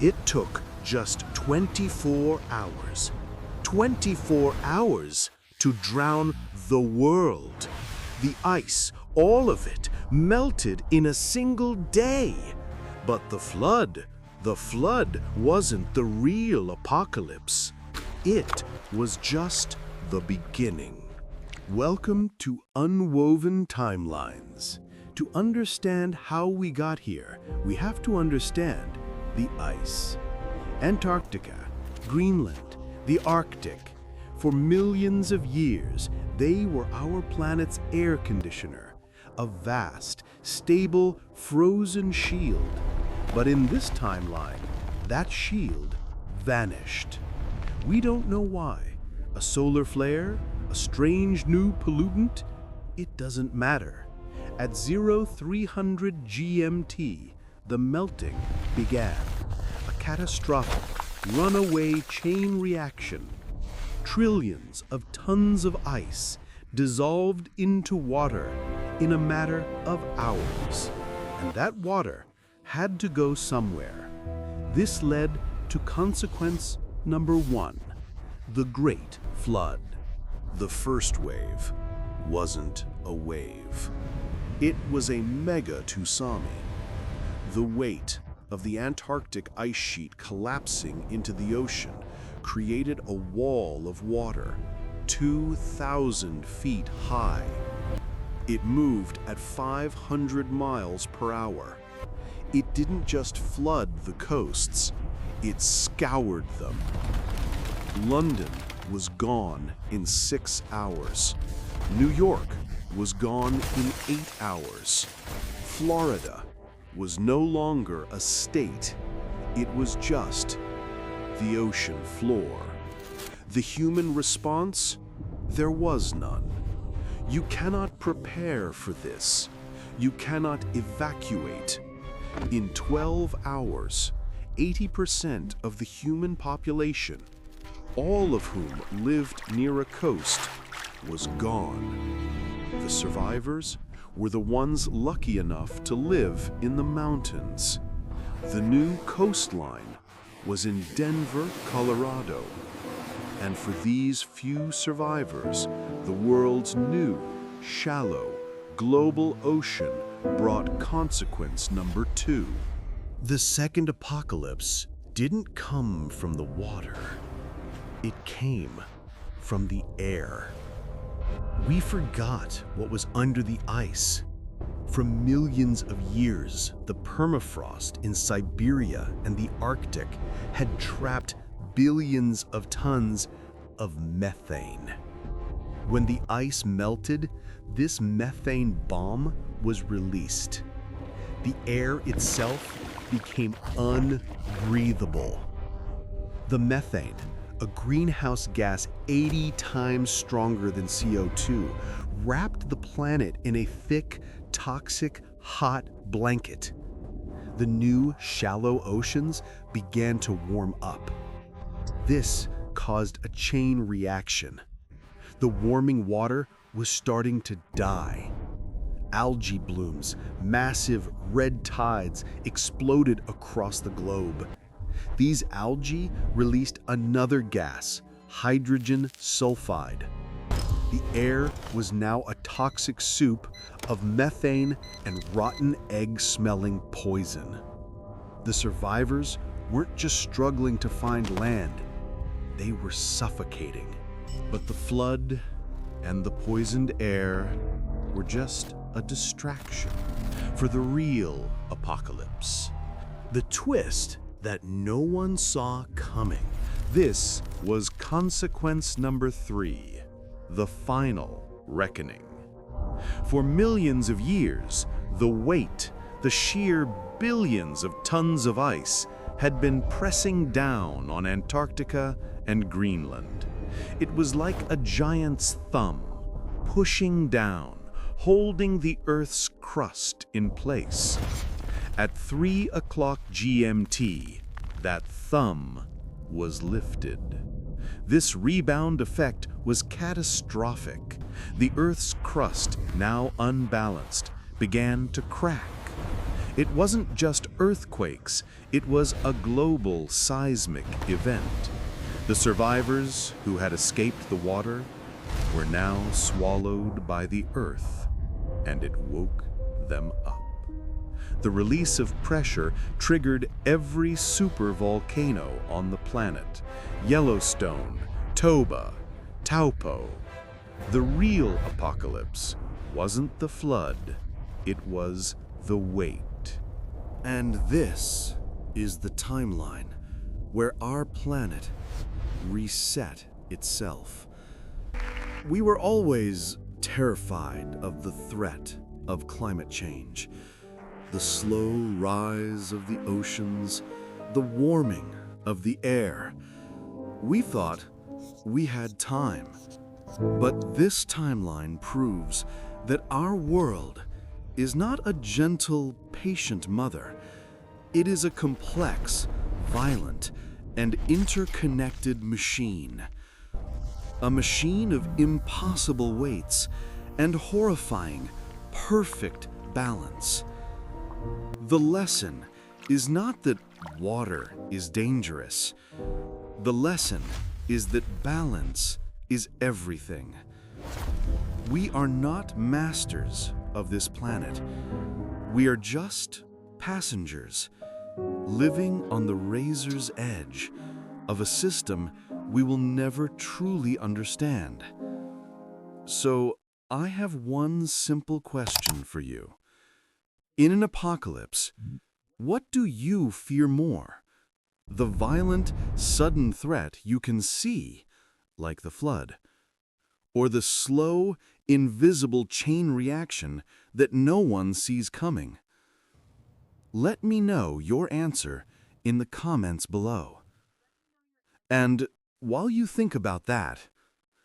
It took just 24 hours. 24 hours to drown the world. The ice, all of it, melted in a single day. But the flood wasn't the real apocalypse. It was just the beginning. Welcome to Unwoven Timelines. To understand how we got here, we have to understand the ice. Antarctica, Greenland, the Arctic. For millions of years, they were our planet's air conditioner, a vast, stable, frozen shield. But in this timeline, that shield vanished. We don't know why. A solar flare? A strange new pollutant? It doesn't matter. At 0300 GMT, the melting began. A catastrophic, runaway chain reaction. Trillions of tons of ice dissolved into water in a matter of hours. And that water had to go somewhere. This led to consequence number 1, the Great Flood. The first wave wasn't a wave. It was a Mega-Tsunami. The weight of the Antarctic ice sheet collapsing into the ocean created a wall of water 2,000 feet high. It moved at 500 miles per hour. It didn't just flood the coasts, it scoured them. London was gone in 6 hours. New York was gone in 8 hours. Florida was no longer a state. It was just the ocean floor. The human response? There was none. You cannot prepare for this. You cannot evacuate. In 12 hours, 80% of the human population, all of whom lived near a coast, was gone. The survivors were the ones lucky enough to live in the mountains. The new coastline was in Denver, Colorado. And for these few survivors, the world's new, shallow, global ocean brought consequence number 2. The second apocalypse didn't come from the water. It came from the air. We forgot what was under the ice. For millions of years, the permafrost in Siberia and the Arctic had trapped billions of tons of methane. When the ice melted, this methane bomb was released. The air itself became unbreathable. The methane, a greenhouse gas 80 times stronger than CO2, wrapped the planet in a thick, toxic, hot blanket. The new, shallow oceans began to warm up. This caused a chain reaction. The warming water was starting to die. Algae blooms, massive red tides exploded across the globe. These algae released another gas, hydrogen sulfide. The air was now a toxic soup of methane and rotten egg-smelling poison. The survivors weren't just struggling to find land, they were suffocating. But the flood and the poisoned air were just a distraction for the real apocalypse. The twist that no one saw coming. This was consequence number 3, the final reckoning. For millions of years, the weight, the sheer billions of tons of ice had been pressing down on Antarctica and Greenland. It was like a giant's thumb, pushing down, holding the Earth's crust in place. At 3 o'clock GMT, that thumb was lifted. This rebound effect was catastrophic. The Earth's crust, now unbalanced, began to crack. It wasn't just earthquakes, it was a global seismic event. The survivors who had escaped the water were now swallowed by the earth, and it woke them up. The release of pressure triggered every supervolcano on the planet: Yellowstone, Toba, Taupo. The real apocalypse wasn't the flood, it was the weight. And this is the timeline where our planet reset itself. We were always terrified of the threat of climate change, the slow rise of the oceans, the warming of the air. We thought we had time, but this timeline proves that our world is not a gentle, patient mother. It is a complex, violent, and interconnected machine. A machine of impossible weights and horrifying, perfect balance. The lesson is not that water is dangerous. The lesson is that balance is everything. We are not masters of this planet. We are just passengers, living on the razor's edge of a system we will never truly understand. So, I have one simple question for you. In an apocalypse, what do you fear more? The violent, sudden threat you can see, like the flood, or the slow, invisible chain reaction that no one sees coming? Let me know your answer in the comments below. And while you think about that,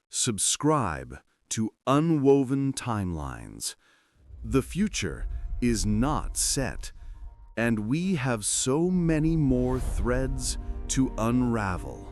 subscribe to Unwoven Timelines. The future is not set, and we have so many more threads to unravel.